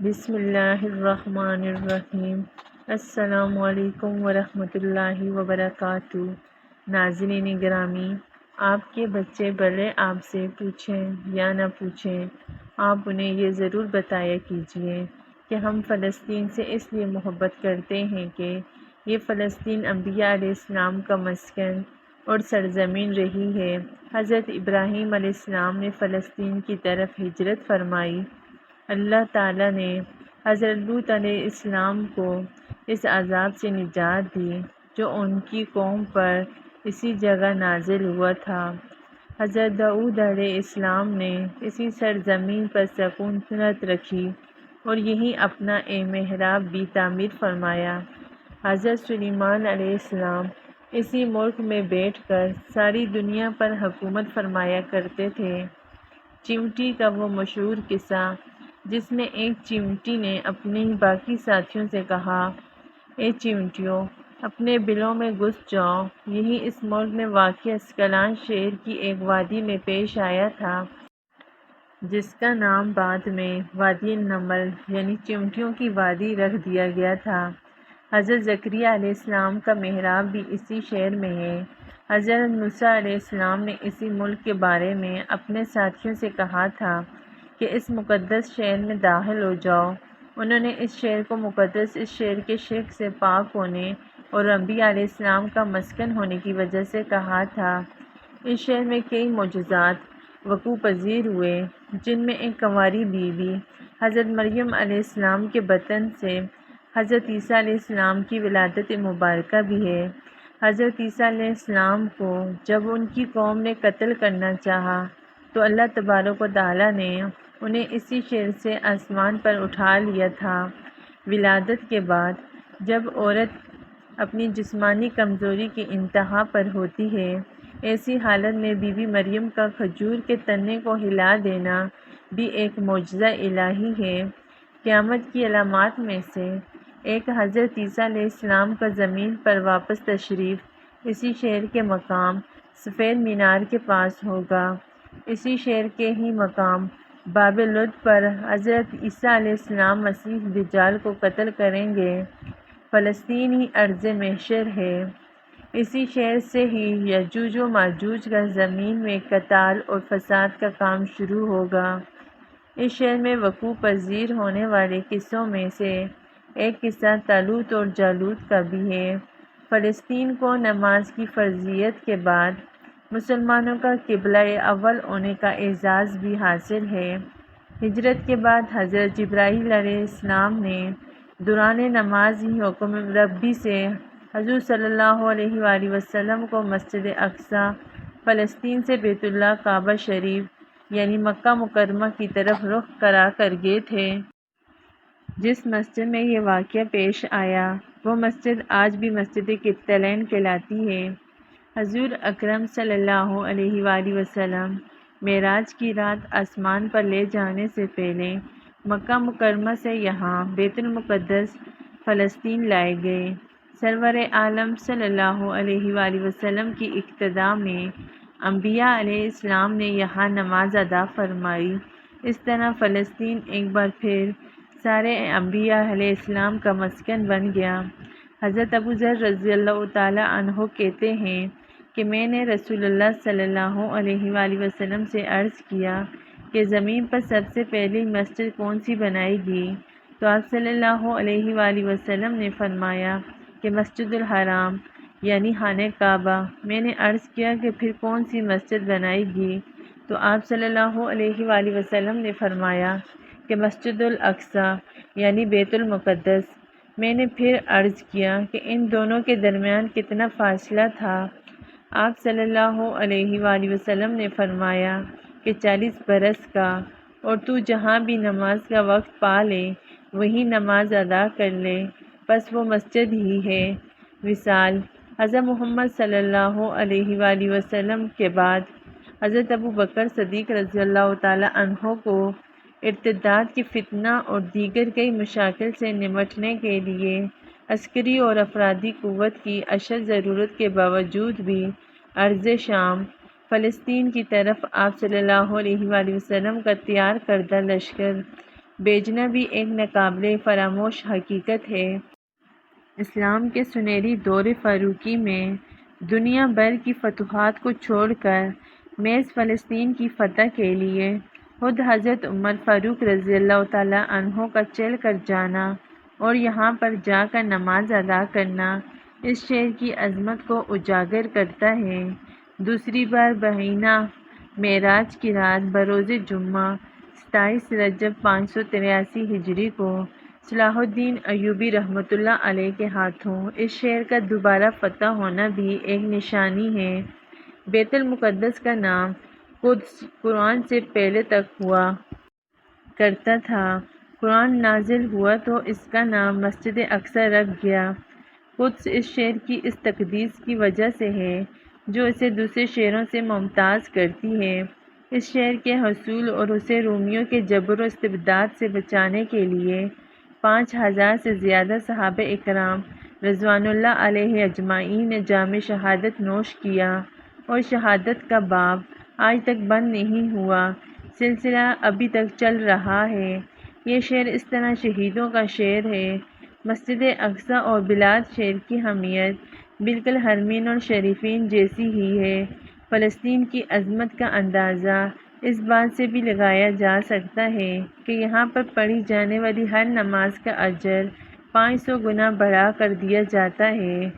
بسم اللہ الرحمن الرحیم۔ السلام علیکم ورحمۃ اللہ وبرکاتہ۔ ناظرین گرامی، آپ کے بچے بڑے آپ سے پوچھیں یا نہ پوچھیں، آپ انہیں یہ ضرور بتایا کیجیے کہ ہم فلسطین سے اس لیے محبت کرتے ہیں کہ یہ فلسطین انبیاء علیہ السلام کا مسکن اور سرزمین رہی ہے۔ حضرت ابراہیم علیہ السلام نے فلسطین کی طرف ہجرت فرمائی۔ اللہ تعالیٰ نے حضرت لوط علیہ السلام کو اس عذاب سے نجات دی جو ان کی قوم پر اسی جگہ نازل ہوا تھا۔ حضرت داؤد علیہ السلام نے اسی سرزمین پر سکونت رکھی اور یہیں اپنا ایک محراب بھی تعمیر فرمایا۔ حضرت سلیمان علیہ السلام اسی ملک میں بیٹھ کر ساری دنیا پر حکومت فرمایا کرتے تھے۔ چیونٹی کا وہ مشہور قصہ جس میں ایک چیونٹی نے اپنے باقی ساتھیوں سے کہا، اے چیونٹیوں، اپنے بلوں میں گھس جاؤ، یہی اس ملک میں واقع اسکلان شہر کی ایک وادی میں پیش آیا تھا جس کا نام بعد میں وادی النمل یعنی چیونٹیوں کی وادی رکھ دیا گیا تھا۔ حضرت زکریا علیہ السلام کا محراب بھی اسی شہر میں ہے۔ حضرت موسیٰ علیہ السلام نے اسی ملک کے بارے میں اپنے ساتھیوں سے کہا تھا کہ اس مقدس شہر میں داخل ہو جاؤ۔ انہوں نے اس شہر کو مقدس اس شہر کے شرک سے پاک ہونے اور انبیاء علیہ السلام کا مسکن ہونے کی وجہ سے کہا تھا۔ اس شہر میں کئی معجزات وقوع پذیر ہوئے جن میں ایک کنواری بی بی حضرت مریم علیہ السلام کے بطن سے حضرت عیسیٰ علیہ السلام کی ولادت مبارکہ بھی ہے۔ حضرت عیسیٰ علیہ السلام کو جب ان کی قوم نے قتل کرنا چاہا تو اللہ تبارک و تعالیٰ نے انہیں اسی شہر سے آسمان پر اٹھا لیا تھا۔ ولادت کے بعد جب عورت اپنی جسمانی کمزوری کی انتہا پر ہوتی ہے، ایسی حالت میں بی بی مریم کا کھجور کے تنے کو ہلا دینا بھی ایک معجزہ الہی ہے۔ قیامت کی علامات میں سے ایک حضرت عیسیٰ علیہ السلام کا زمین پر واپس تشریف اسی شہر کے مقام سفید مینار کے پاس ہوگا۔ اسی شہر کے ہی مقام باب لد پر حضرت عیسیٰ علیہ السلام مسیح دجال کو قتل کریں گے۔ فلسطین ہی ارض محشر ہے۔ اسی شہر سے ہی یاجوج و ماجوج کا زمین میں قتال اور فساد کا کام شروع ہوگا۔ اس شہر میں وقوع پذیر ہونے والے قصوں میں سے ایک قصہ طالوت اور جالوت کا بھی ہے۔ فلسطین کو نماز کی فرضیت کے بعد مسلمانوں کا قبلہ اول ہونے کا اعزاز بھی حاصل ہے۔ ہجرت کے بعد حضرت جبرائیل علیہ السلام نے دوران نماز ہی حکم ربی سے حضور صلی اللہ علیہ وآلہ وسلم کو مسجد اقصیٰ فلسطین سے بیت اللہ کعبہ شریف یعنی مکہ مکرمہ کی طرف رخ کرا کر گئے تھے۔ جس مسجد میں یہ واقعہ پیش آیا وہ مسجد آج بھی مسجد قبطین کہلاتی ہے۔ حضور اکرم صلی اللہ علیہ وآلہ وسلم معراج کی رات آسمان پر لے جانے سے پہلے مکہ مکرمہ سے یہاں بیت المقدس فلسطین لائے گئے۔ سرور عالم صلی اللہ علیہ وآلہ وسلم کی اقتداء میں انبیاء علیہ السلام نے یہاں نماز ادا فرمائی۔ اس طرح فلسطین ایک بار پھر سارے انبیاء علیہ السلام کا مسکن بن گیا۔ حضرت ابو ذر رضی اللہ تعالیٰ عنہ کہتے ہیں کہ میں نے رسول اللہ صلی اللہ علیہ وآلہ وسلم سے عرض کیا کہ زمین پر سب سے پہلی مسجد کون سی بنائے گی؟ تو آپ صلی اللہ علیہ وآلہ وسلم نے فرمایا کہ مسجد الحرام یعنی خانہ کعبہ۔ میں نے عرض کیا کہ پھر کون سی مسجد بنائے گی؟ تو آپ صلی اللہ علیہ وآلہ وسلم نے فرمایا کہ مسجد الاقصیٰ یعنی بیت المقدس۔ میں نے پھر عرض کیا کہ ان دونوں کے درمیان کتنا فاصلہ تھا؟ آپ صلی اللہ علیہ وآلہ وسلم نے فرمایا کہ 40 برس کا، اور تو جہاں بھی نماز کا وقت پا لے وہیں نماز ادا کر لے، بس وہ مسجد ہی ہے۔ وصال حضرت محمد صلی اللہ علیہ وآلہ وسلم کے بعد حضرت ابو بکر صدیق رضی اللہ تعالیٰ عنہ کو ارتداد کی فتنہ اور دیگر کئی مشاکل سے نمٹنے کے لیے عسکری اور افرادی قوت کی اشد ضرورت کے باوجود بھی ارض شام فلسطین کی طرف آپ صلی اللہ علیہ وآلہ وسلم کا تیار کردہ لشکر بھیجنا بھی ایک ناقابل فراموش حقیقت ہے۔ اسلام کے سنہری دور فاروقی میں دنیا بھر کی فتوحات کو چھوڑ کر محض فلسطین کی فتح کے لیے خود حضرت عمر فاروق رضی اللہ تعالیٰ عنہ کا چل کر جانا اور یہاں پر جا کر نماز ادا کرنا اس شہر کی عظمت کو اجاگر کرتا ہے۔ دوسری بار بہینہ معراج کی رات بروز جمعہ 27 رجب 583 ہجری کو صلاح الدین ایوبی رحمۃ اللہ علیہ کے ہاتھوں اس شہر کا دوبارہ فتح ہونا بھی ایک نشانی ہے۔ بیت المقدس کا نام قدس قرآن سے پہلے تک ہوا کرتا تھا۔ قرآن نازل ہوا تو اس کا نام مسجد اقصی رکھ گیا۔ قدس اس شہر کی اس تقدیس کی وجہ سے ہے جو اسے دوسرے شہروں سے ممتاز کرتی ہے۔ اس شہر کے حصول اور اسے رومیوں کے جبر و استبداد سے بچانے کے لیے 5000 سے زیادہ صحابہ اکرام رضوان اللہ علیہ اجمعین نے جام شہادت نوش کیا اور شہادت کا باب آج تک بند نہیں ہوا، سلسلہ ابھی تک چل رہا ہے۔ یہ شہر اس طرح شہیدوں کا شہر ہے۔ مسجد اقصی اور بلاد شہر کی اہمیت بالکل حرمین اور شریفین جیسی ہی ہے۔ فلسطین کی عظمت کا اندازہ اس بات سے بھی لگایا جا سکتا ہے کہ یہاں پر پڑھی جانے والی ہر نماز کا اجر 500 گنا بڑھا کر دیا جاتا ہے۔